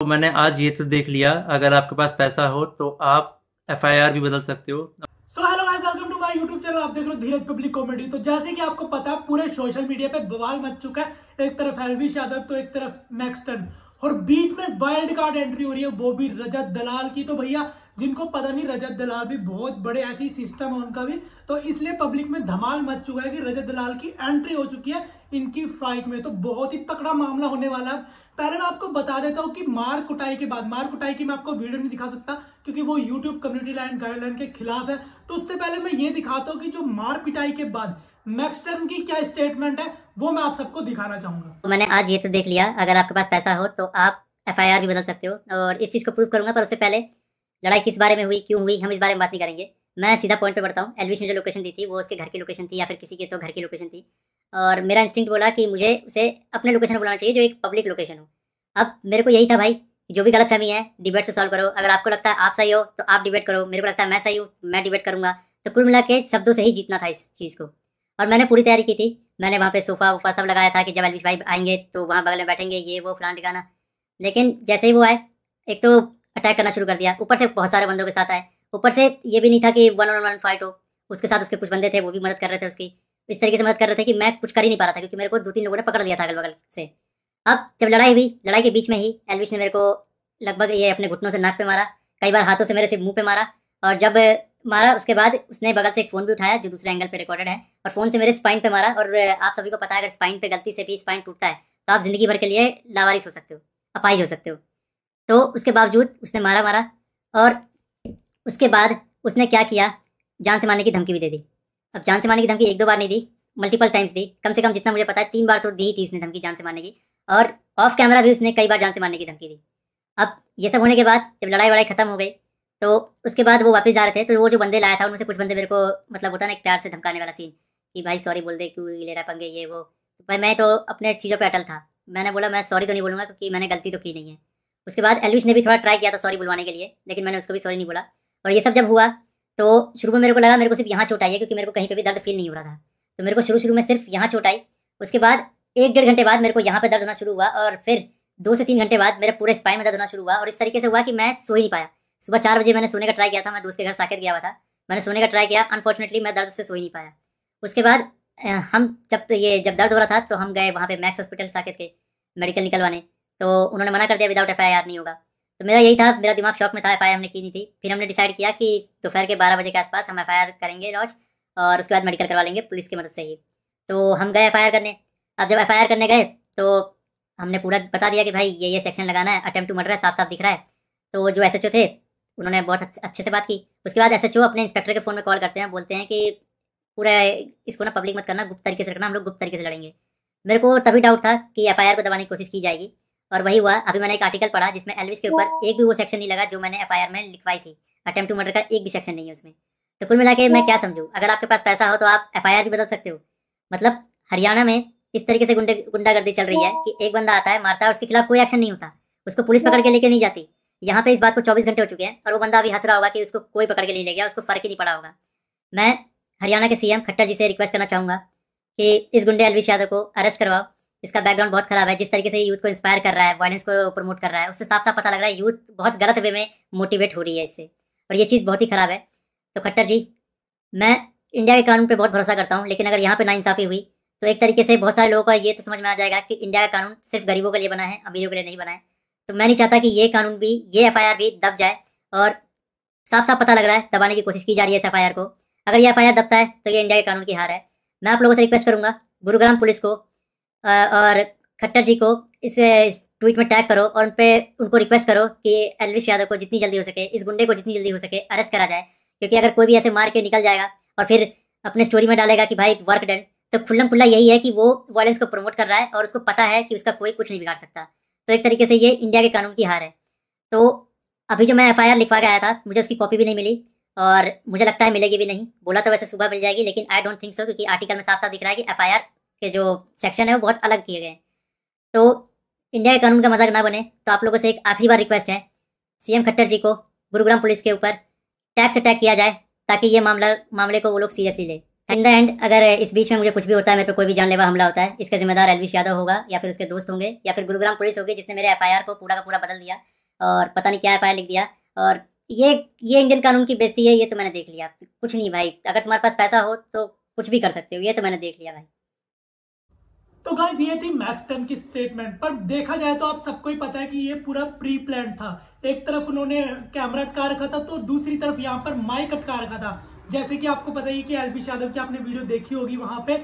तो मैंने आज ये तो देख लिया, अगर आपके पास पैसा हो तो आप एफआईआर भी बदल सकते हो। So hello guys, welcome to my YouTube channel. आप देख रहे हो धीरज पब्लिक कॉमेडी। तो जैसे कि आपको पता है, पूरे सोशल मीडिया पे बवाल मच चुका है। एक तरफ एलविश यादव तो एक तरफ मैक्सटन, और बीच में वाइल्ड कार्ड एंट्री हो रही है, वो भी रजत दलाल की। तो भैया, जिनको पता नहीं, रजत दलाल भी बहुत बड़े ऐसी सिस्टम है उनका भी। तो इसलिए पब्लिक में धमाल मच चुका है कि रजत दलाल की एंट्री हो चुकी है इनकी फाइट में। तो बहुत ही तगड़ा मामला होने वाला है। पहले मैं आपको बता देता हूँ कि मार कुटाई के बाद, मार कुटाई की मैं आपको वीडियो नहीं दिखा सकता क्योंकि वो यूट्यूब कम्युनिटी लाइन गाइडलाइन के खिलाफ है। तो उससे पहले मैं ये दिखाता हूँ कि जो मार पिटाई के बाद मैक्सटर्न की क्या स्टेटमेंट है, वो मैं आप सबको दिखाना चाहूंगा। तो मैंने आज ये तो देख लिया, अगर आपके पास पैसा हो तो आप एफआईआर भी बदल सकते हो, और इस चीज़ को प्रूव करूंगा। पर उससे पहले लड़ाई किस बारे में हुई, क्यों हुई, हम इस बारे में बात नहीं करेंगे। मैं सीधा पॉइंट पे बढ़ता हूँ। एलविश ने जो लोकेशन दी थी वो उसके घर की लोकेशन थी, या फिर किसी के तो घर की लोकेशन थी। और मेरा इंस्टिंक्ट बोला कि मुझे उसे अपने लोकेशन पर बुलाना चाहिए, जो एक पब्लिक लोकेशन हो। अब मेरे को यही था भाई, जो भी गलतफहमी है डिबेट से सॉल्व करो। अगर आपको लगता है आप सही हो तो आप डिबेट करो, मेरे को लगता है मैं सही हूँ, मैं डिबेट करूंगा। तो कुल मिला के शब्दों से ही जीतना था इस चीज़ को। और मैंने पूरी तैयारी की थी। मैंने वहाँ पे सोफा वोफा सब लगाया था कि जब एलविश भाई आएंगे तो वहाँ बगल में बैठेंगे, ये वो फलान ठिकाना। लेकिन जैसे ही वो आए, एक तो अटैक करना शुरू कर दिया, ऊपर से बहुत सारे बंदों के साथ आए। ऊपर से ये भी नहीं था कि वन ऑन वन फाइट हो, उसके साथ उसके कुछ बंदे थे, वो भी मदद कर रहे थे उसकी। इस तरीके से मदद कर रहे थे कि मैं कुछ कर ही नहीं पा रहा था, क्योंकि मेरे को दो तीन लोगों ने पकड़ लिया था अगल बगल से। अब जब लड़ाई हुई, लड़ाई के बीच में ही एलविश ने मेरे को लगभग ये अपने घुटनों से नाक पे मारा, कई बार हाथों से मेरे सिर्फ मुंह पे मारा। और जब मारा उसके बाद उसने बगल से एक फ़ोन भी उठाया जो दूसरे एंगल पे रिकॉर्डेड है, और फ़ोन से मेरे स्पाइन पे मारा। और आप सभी को पता है, अगर स्पाइन पे गलती से भी स्पाइन टूटता है तो आप ज़िंदगी भर के लिए लावारिस हो सकते हो, अपाहिज हो सकते हो। तो उसके बावजूद उसने मारा मारा। और उसके बाद उसने क्या किया, जान से मारने की धमकी भी दे दी। अब जान से मारने की धमकी एक दो बार नहीं दी, मल्टीपल टाइम्स दी। कम से कम जितना मुझे पता है 3 बार तो दी ही थी उसने धमकी जान से मारने की। और ऑफ कैमरा भी उसने कई बार जान से मारने की धमकी दी। अब ये सब होने के बाद जब लड़ाई वड़ाई खत्म हो गई, तो उसके बाद वो वापस जा रहे थे, तो वो जो बंदे लाया था उनमें से कुछ बंदे मेरे को, मतलब होता ना एक प्यार से धमकाने वाला सीन, कि भाई सॉरी बोल दे, क्यों ले रहा है पंगे, ये वो। भाई मैं तो अपने चीज़ों पे अटल था। मैंने बोला मैं सॉरी तो नहीं बोलूँगा, क्योंकि मैंने गलती तो की नहीं है। उसके बाद एलविश ने भी थोड़ा ट्राई किया था सॉरी बुलवाने के लिए, लेकिन मैंने उसको भी सॉरी नहीं बोला। और ये सब जब हुआ, तो शुरू में मेरे को लगा मेरे को सिर्फ यहाँ चोट आई है, क्योंकि मेरे को कहीं पे भी दर्द फील नहीं हो रहा था। तो मेरे को शुरू शुरू में सिर्फ यहाँ चोट आई। उसके बाद 1 डेढ़ घंटे बाद मेरे को यहाँ पे दर्द होना शुरू हुआ, और फिर 2 से 3 घंटे बाद मेरे पूरे स्पाइन में दर्द होना शुरू हुआ। और इस तरीके से हुआ कि मैं सो ही नहीं पाया। सुबह 4 बजे मैंने सोने का ट्राई किया था, मैं दोस्त के घर साकेत गया हुआ था। मैंने सोने का ट्राई किया, अनफॉर्चुनेटली मैं दर्द से सो ही नहीं पाया। उसके बाद हम जब दर्द हो रहा था तो हम गए वहाँ पे मैक्स हॉस्पिटल साकेत के, मेडिकल निकलवाने। तो उन्होंने मना कर दिया, विदाउट एफआईआर नहीं होगा। तो मेरा यही था, मेरा दिमाग शॉक में था, एफआईआर हमने की नहीं थी। फिर हमने डिसाइड किया कि दोपहर के 12 बजे के आसपास हम एफआईआर करेंगे लॉन्च, और उसके बाद मेडिकल करवा लेंगे पुलिस की मदद से ही। तो हम गए एफआईआर करने। अब जब एफआईआर करने गए, तो हमने पूरा बता दिया कि भाई ये सेक्शन लगाना है, अटेम्प्ट टू मर्डर है, साफ साफ दिख रहा है। तो जो एसएचओ थे उन्होंने बहुत अच्छे से बात की। उसके बाद एसएचओ अपने इंस्पेक्टर के फ़ोन में कॉल करते हैं, बोलते हैं कि पूरा इसको ना पब्लिक मत करना, गुप्त तरीके से रखना, हम लोग गुप्त तरीके से लड़ेंगे। मेरे को तभी डाउट था कि एफआईआर को दबाने की कोशिश की जाएगी, और वही हुआ। अभी मैंने एक आर्टिकल पढ़ा जिसमें एलविश के ऊपर एक भी वो सेक्शन नहीं लगा जो मैंने एफआईआर में लिखवाई थी। अटेम्प्ट टू मर्डर का एक भी सेक्शन नहीं है उसमें। तो कुल मिला के मैं क्या समझूं, अगर आपके पास पैसा हो तो आप एफआईआर भी बदल सकते हो। मतलब हरियाणा में इस तरीके से गुंडागर्दी चल रही है कि एक बंदा आता है, मारता है, उसके खिलाफ कोई एक्शन नहीं होता, उसको पुलिस पकड़ के लेके नहीं जाती। यहाँ पे इस बात को 24 घंटे हो चुके हैं, और वो बंदा अभी हंस रहा होगा कि उसको कोई पकड़ के नहीं ले गया, उसको फर्क ही नहीं पड़ा होगा। मैं हरियाणा के सीएम खट्टर जी से रिक्वेस्ट करना चाहूंगा कि इस गुंडे एलविश यादव को अरेस्ट करवाओ। इसका बैकग्राउंड बहुत खराब है, जिस तरीके से यूथ को इंस्पायर कर रहा है, वायलेंस को प्रमोट कर रहा है, उससे साफ साफ पता लग रहा है यूथ बहुत गलत वे में मोटिवेट हो रही है इससे, और ये चीज़ बहुत ही खराब है। तो खट्टर जी, मैं इंडिया के कानून पे बहुत भरोसा करता हूँ, लेकिन अगर यहाँ पे नाइंसाफी हुई तो एक तरीके से बहुत सारे लोगों का ये तो समझ में आ जाएगा कि इंडिया का कानून सिर्फ गरीबों के लिए बना है, अमीरों के लिए नहीं बना है। तो मैं नहीं चाहता कि ये कानून भी, ये एफआईआर भी दब जाए। और साफ साफ पता लग रहा है दबाने की कोशिश की जा रही है इस एफआईआर को। अगर ये एफआईआर दबता है तो ये इंडिया के कानून की हार है। मैं आप लोगों से रिक्वेस्ट करूंगा, गुरुग्राम पुलिस को और खट्टर जी को इस ट्वीट में टैग करो, और उन पे उनको रिक्वेस्ट करो कि एलविश यादव को जितनी जल्दी हो सके, इस गुंडे को जितनी जल्दी हो सके अरेस्ट करा जाए। क्योंकि अगर कोई भी ऐसे मार के निकल जाएगा और फिर अपने स्टोरी में डालेगा कि भाई वर्क डन, तो खुल्लम खुल्ला यही है कि वो वायलेंस को प्रमोट कर रहा है, और उसको पता है कि उसका कोई कुछ नहीं बिगाड़ सकता। तो एक तरीके से ये इंडिया के कानून की हार है। तो अभी जो मैं एफआईआर लिखवा के आया था, मुझे उसकी कॉपी भी नहीं मिली, और मुझे लगता है मिलेगी भी नहीं। बोला तो वैसे सुबह मिल जाएगी, लेकिन आई डोंट थिंक सो, क्योंकि आर्टिकल में साफ साफ दिख रहा है कि एफआईआर के जो सेक्शन है वो बहुत अलग किए गए हैं। तो इंडिया के कानून का मजाक ना बने, तो आप लोगों से एक आखिरी बार रिक्वेस्ट है, सीएम खट्टर जी को गुरुग्राम पुलिस के ऊपर टैग से टैग किया जाए, ताकि ये मामले को वो लोग सीरियसली ले। इन द एंड अगर इस बीच में मुझे कुछ भी होता है, मेरे पे कोई भी जानलेवा हमला होता है, इसका जिम्मेदार एलविश यादव होगा या फिर उसके दोस्त होंगे या फिर गुरुग्राम पुलिस होगी जिसने मेरे एफआईआर को पूरा का पूरा बदल दिया और पता नहीं क्या एफआईआर लिख दिया। और ये इंडियन कानून की बेइज्जती है, ये तो मैंने देख लिया। कुछ नहीं भाई, अगर तुम्हारे पास पैसा हो तो कुछ भी कर सकते हो, ये तो मैंने देख लिया भाई। तो गाइस ये थी मैक्सटन की स्टेटमेंट। पर देखा जाए तो आप सबको ही पता है कि ये पूरा प्री प्लान था। एक तरफ उन्होंने कैमरा अटका रखा था तो दूसरी तरफ यहाँ पर माइक अटका रखा था। जैसे कि आपको पता ही कि एलविश यादव की आपने वीडियो देखी होगी, वहां पे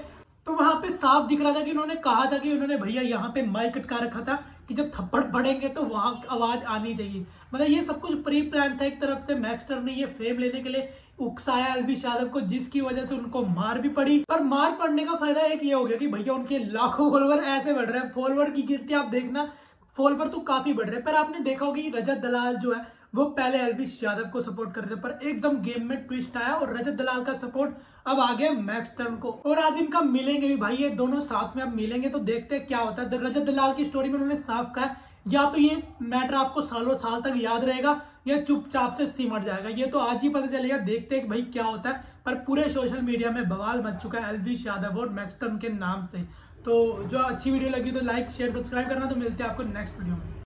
तो वहां पे साफ दिख रहा था कि उन्होंने कहा था कि उन्होंने भैया यहाँ पे माइक अटका रखा था कि जब थप्पड़ पड़ेंगे तो वहां आवाज आनी चाहिए। मतलब ये सब कुछ प्री प्लान था। एक तरफ से मैक्सटर ने ये फेम लेने के लिए उकसाया एलविश यादव को, जिसकी वजह से उनको मार भी पड़ी। पर मार पड़ने का फायदा एक ये हो गया कि भैया उनके लाखों फॉलोवर ऐसे बढ़ रहे हैं। फॉलोवर की गिनती आप देखना, फॉलोवर तो काफी बढ़ रहे हैं। पर आपने देखा होगा कि रजत दलाल जो है वो पहले एलविश यादव को सपोर्ट कर रहे थे, पर एकदम गेम में ट्विस्ट आया और रजत दलाल का सपोर्ट अब आ गया मैक्सटन को। और आज इनका मिलेंगे भी भाई, ये दोनों साथ में अब मिलेंगे तो देखते हैं क्या होता है। रजत दलाल की स्टोरी में उन्होंने साफ कहा या तो ये मैटर आपको सालों साल तक याद रहेगा या चुपचाप से सिमट जाएगा। ये तो आज ही पता चलेगा, देखते हैं भाई क्या होता है। पर पूरे सोशल मीडिया में बवाल मच चुका है एलविश यादव और मैक्सटन के नाम से। तो जो अच्छी वीडियो लगी तो लाइक शेयर सब्सक्राइब करना। तो मिलते हैं आपको नेक्स्ट वीडियो में।